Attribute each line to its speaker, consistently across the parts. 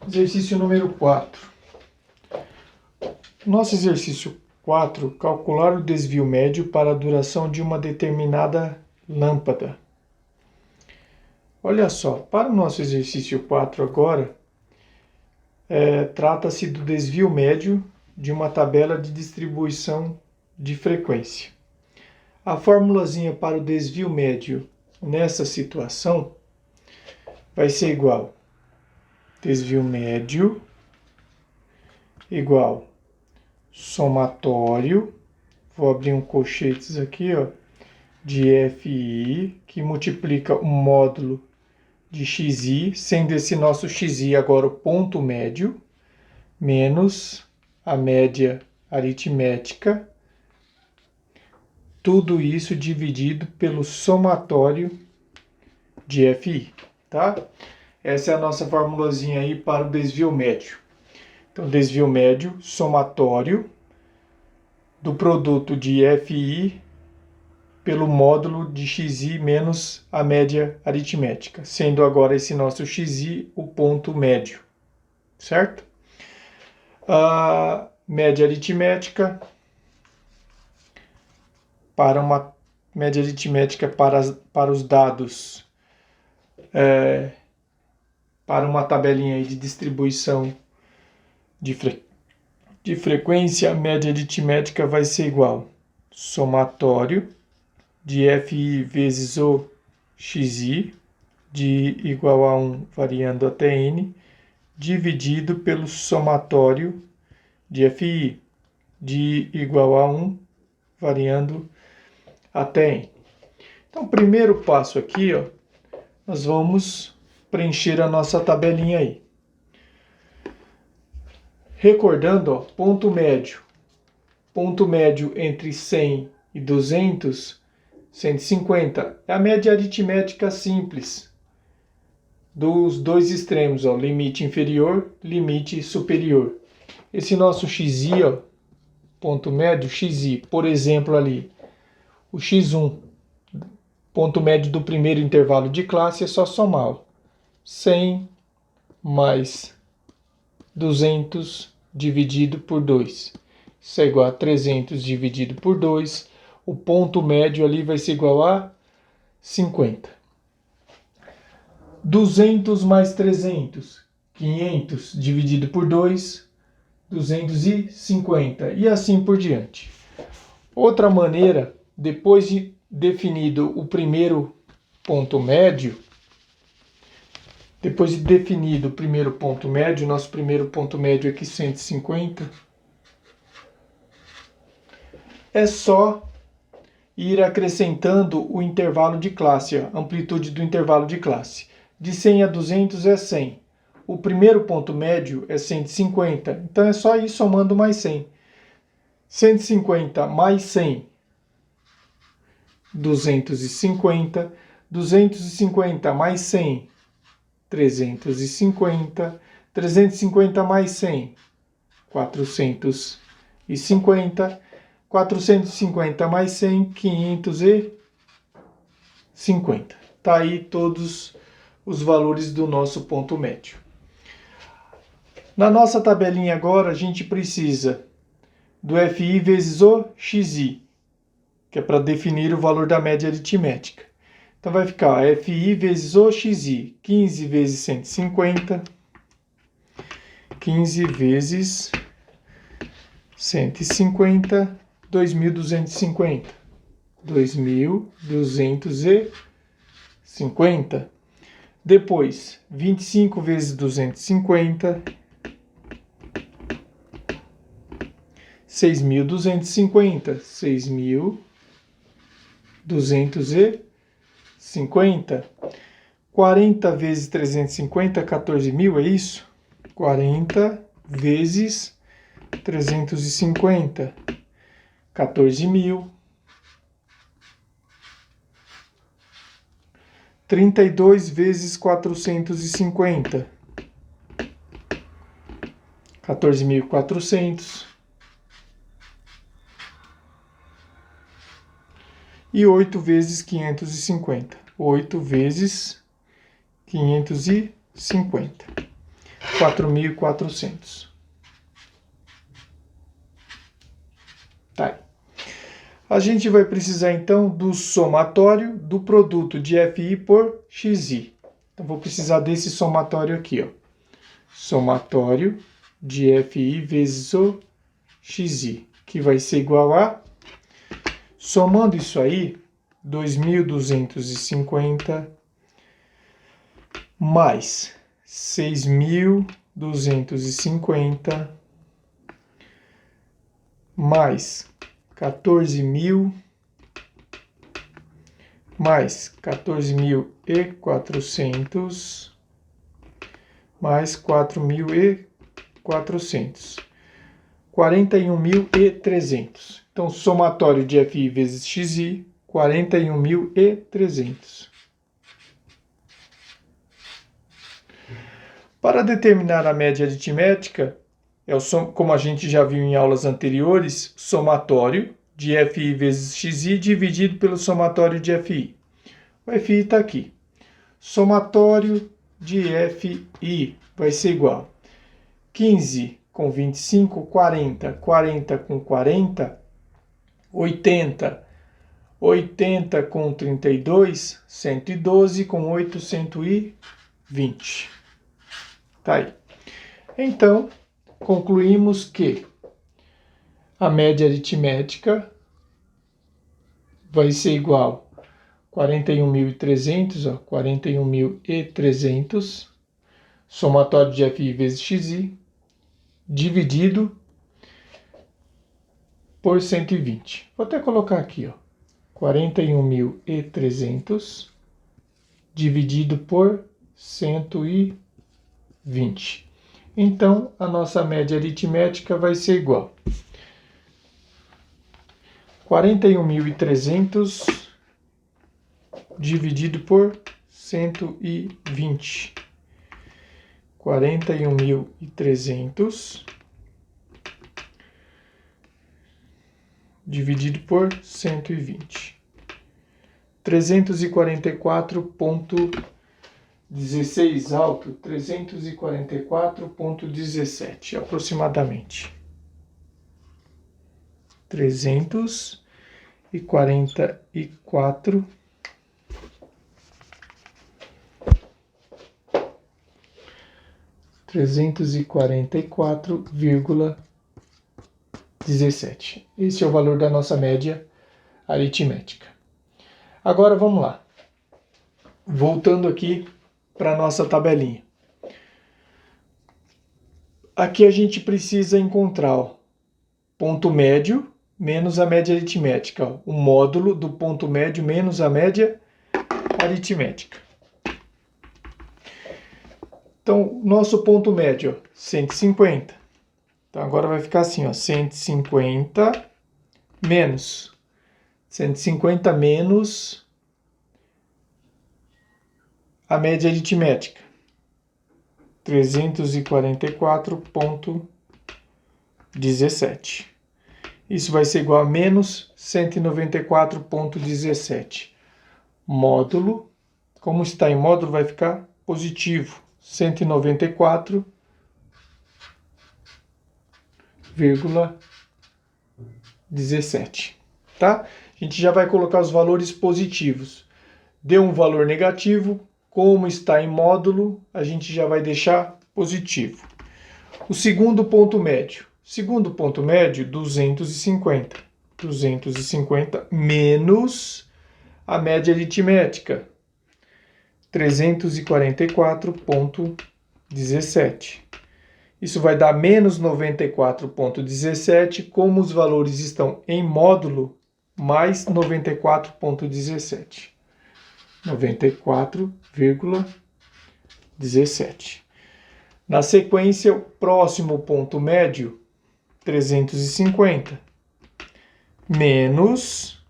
Speaker 1: Exercício número 4. Nosso exercício 4, calcular o desvio médio para a duração de uma determinada lâmpada. Olha só, para o nosso exercício 4 agora, trata-se do desvio médio de uma tabela de distribuição de frequência. A formulazinha para o desvio médio nessa situação vai ser igual desvio médio igual somatório, vou abrir um colchetes aqui, ó, de FI, que multiplica o módulo de XI, sendo esse nosso XI agora o ponto médio, menos a média aritmética, tudo isso dividido pelo somatório de FI, tá? Essa é a nossa formulazinha aí para o desvio médio. Então, desvio médio somatório do produto de FI pelo módulo de XI menos a média aritmética, sendo agora esse nosso XI o ponto médio, certo? A média aritmética para uma média aritmética para os dados para uma tabelinha aí de distribuição de frequência, a média aritmética vai ser igual somatório de FI vezes o XI, de igual a 1 variando até N, dividido pelo somatório de FI, de igual a 1 variando até N. Então, o primeiro passo aqui, ó, nós vamos preencher a nossa tabelinha aí. Recordando, ó, ponto médio entre 100 e 200, 150, é a média aritmética simples dos dois extremos, ó, limite inferior, limite superior. Esse nosso XI, ó, ponto médio, XI, por exemplo ali, o X1, ponto médio do primeiro intervalo de classe, é só somar, ó, 100 mais 200 dividido por 2. Isso é igual a 300 dividido por 2. O ponto médio ali vai ser igual a 50. 200 mais 300, 500 dividido por 2, 250. E assim por diante. Outra maneira, depois de definido o primeiro ponto médio, nosso primeiro ponto médio aqui 150, é só ir acrescentando o intervalo de classe, a amplitude do intervalo de classe. De 100 a 200 é 100. O primeiro ponto médio é 150, então é só ir somando mais 100. 150 mais 100, 250. 250 mais 100, 350, 350 mais 100, 450, 450 mais 100, 550. Tá aí todos os valores do nosso ponto médio. Na nossa tabelinha agora, a gente precisa do FI vezes o XI, que é para definir o valor da média aritmética. Então vai ficar FI vezes o XI, 15 vezes 150, 15 vezes 150, 2.250. 2.250. Depois, 25 vezes 250, 6.250. 6.250. 40 vezes 350, 14.000, é isso? 40 vezes 350, 14.000. 32 vezes 450, 14.400. E 8 vezes 550. 8 vezes 550. 4.400. Tá aí. A gente vai precisar então do somatório do produto de FI por XI. Então vou precisar desse somatório aqui, ó. Somatório de FI vezes o XI, que vai ser igual a, somando isso aí, 2.250 mais 6.250 mais 14.000 mais 14.400 mais 4.400. 41.300. Então, somatório de FI vezes XI, 41.300. Para determinar a média aritmética, como a gente já viu em aulas anteriores, somatório de FI vezes XI dividido pelo somatório de FI. O FI está aqui. Somatório de FI vai ser igual 15 com 25, 40, 40 com 40, 80, 80 com 32, 112 com 8, 120. Tá aí. Então, concluímos que a média aritmética vai ser igual a 41.300, ó, 41.300, somatório de FI vezes XI, dividido por 120. Vou até colocar aqui, ó, 41.300 dividido por 120. Então, a nossa média aritmética vai ser igual a 41.300 dividido por 120. 41.300 dividido por 120. 344,16 alto, 344,17 aproximadamente. 344 344,17. Esse é o valor da nossa média aritmética. Agora vamos lá. Voltando aqui para a nossa tabelinha. Aqui a gente precisa encontrar o ponto médio menos a média aritmética. Ó, o módulo do ponto médio menos a média aritmética. Então, nosso ponto médio, ó, 150. Então, agora vai ficar assim, ó, 150 menos 150 menos a média aritmética, 344,17. Isso vai ser igual a menos 194,17. Módulo, como está em módulo, vai ficar positivo. 194,17. Tá? A gente já vai colocar os valores positivos. Deu um valor negativo, como está em módulo, a gente já vai deixar positivo. O segundo ponto médio. Segundo ponto médio, 250. 250 menos a média aritmética, 344,17. Isso vai dar menos 94,17, como os valores estão em módulo, mais 94,17. 94,17. Na sequência, o próximo ponto médio, 350, menos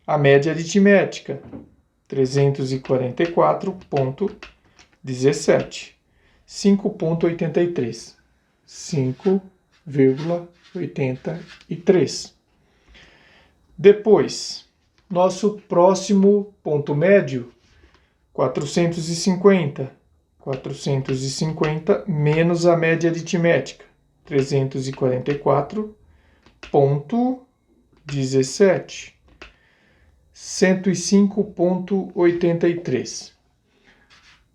Speaker 1: a média aritmética, 344,17. 5,83. 5,83. Depois, nosso próximo ponto médio, 450. 450 menos a média aritmética, 344,17, 105,83.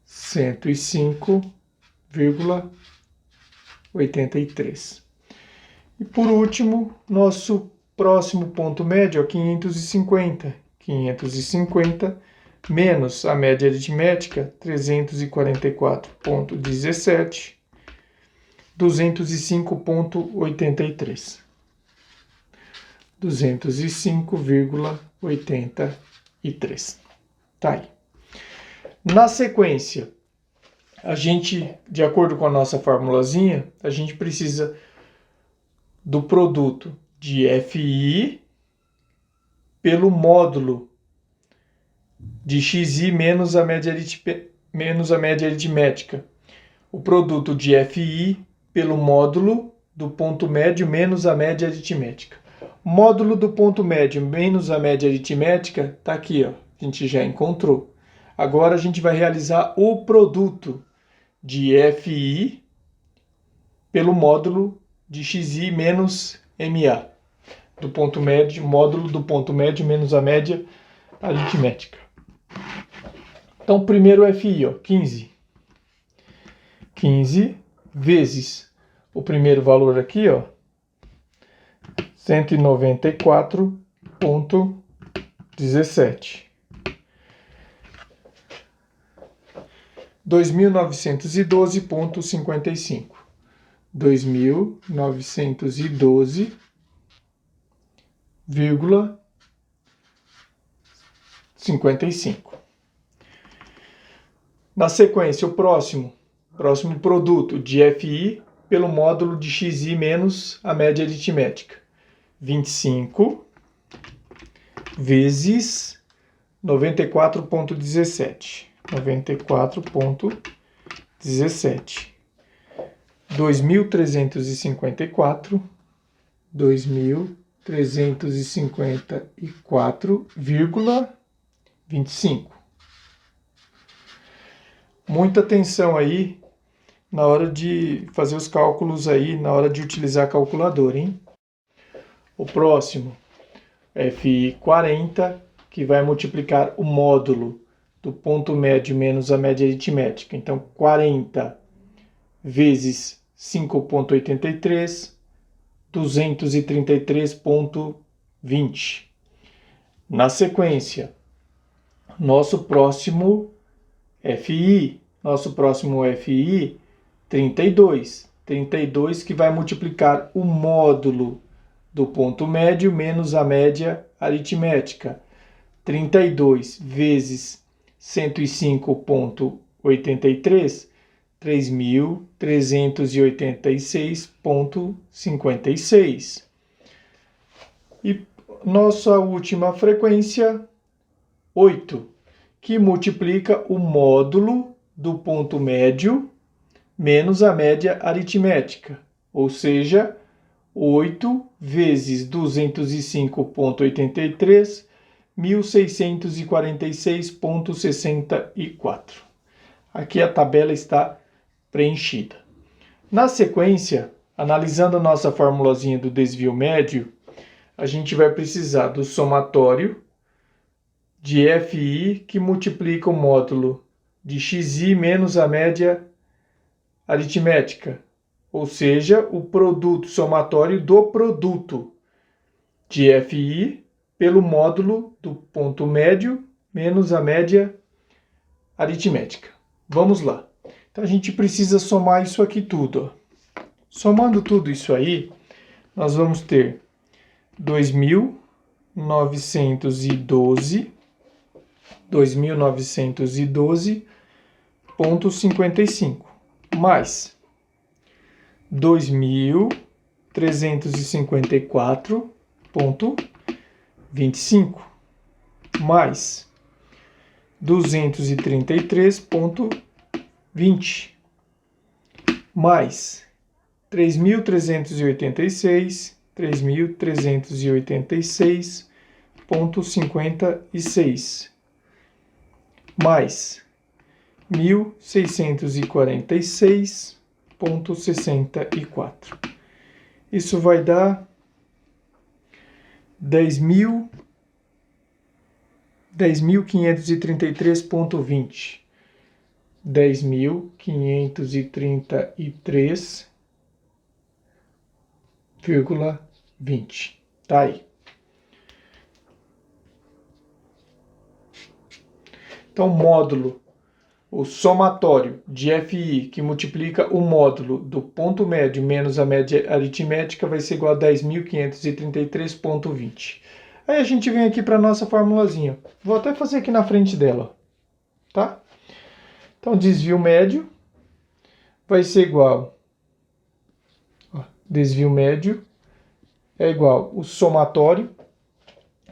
Speaker 1: 105,83. E por último, nosso próximo ponto médio é 550. 550 menos a média aritmética, 344,17, 205,83. 205,83. Tá aí. Na sequência, a gente, de acordo com a nossa formulazinha, a gente precisa do produto de FI pelo módulo de XI menos a média aritmética. O produto de FI pelo módulo do ponto médio menos a média aritmética. Módulo do ponto médio menos a média aritmética está aqui, ó. A gente já encontrou. Agora a gente vai realizar o produto de FI pelo módulo de XI menos MA. Do ponto médio, módulo do ponto médio menos a média aritmética. Então, primeiro FI, ó, 15. 15 vezes o primeiro valor aqui, ó, 194,17. 2.912,55. 2.912,55. Na sequência, o próximo produto de FI pelo módulo de XI menos a média aritmética. 25 vezes 94,17. 94,17. 2.354,25. Muita atenção aí na hora de fazer os cálculos aí, na hora de utilizar a calculadora, hein? O próximo é FI 40, que vai multiplicar o módulo do ponto médio menos a média aritmética. Então, 40 vezes 5,83, 233,20. Na sequência, nosso próximo FI, 32. 32 que vai multiplicar o módulo do ponto médio menos a média aritmética. 32 vezes 105,83, 3.386,56. E nossa última frequência, 8, que multiplica o módulo do ponto médio menos a média aritmética, ou seja, 8 vezes 205,83, 1.646,64. Aqui a tabela está preenchida. Na sequência, analisando a nossa formulazinha do desvio médio, a gente vai precisar do somatório de FI que multiplica o módulo de XI menos a média aritmética, ou seja, o produto somatório do produto de FI pelo módulo do ponto médio menos a média aritmética. Vamos lá. Então a gente precisa somar isso aqui tudo, ó. Somando tudo isso aí, nós vamos ter 2.912,55 mais 2.354,25 mais 233,20 mais 3.386,56 mais 1.646,64. Isso vai dar 10.533,20. 10.533,20. Tá aí. Então, módulo, o somatório de FI, que multiplica o módulo do ponto médio menos a média aritmética, vai ser igual a 10.533,20. Aí a gente vem aqui para a nossa formulazinha. Vou até fazer aqui na frente dela, tá? Então, desvio médio vai ser igual... desvio médio é igual o somatório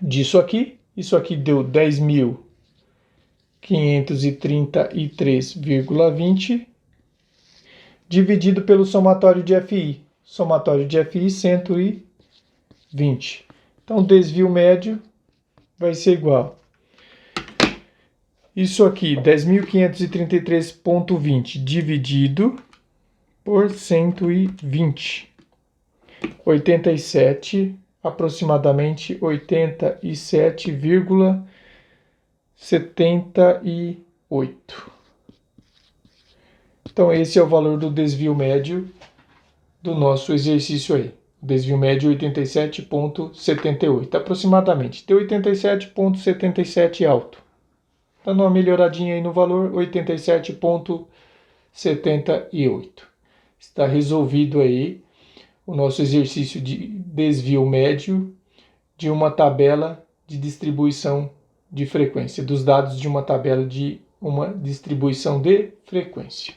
Speaker 1: disso aqui. Isso aqui deu 10.533,20 dividido pelo somatório de FI. Somatório de FI, 120. Então, desvio médio vai ser igual. Isso aqui, 10.533,20 dividido por 120. 87, aproximadamente 87,78. Então, esse é o valor do desvio médio do nosso exercício aí. Desvio médio 87,78, aproximadamente. Tem 87,77 alto. Dando uma melhoradinha aí no valor, 87,78. Está resolvido aí o nosso exercício de desvio médio de uma tabela de distribuição de frequência, dos dados de uma tabela de uma distribuição de frequência.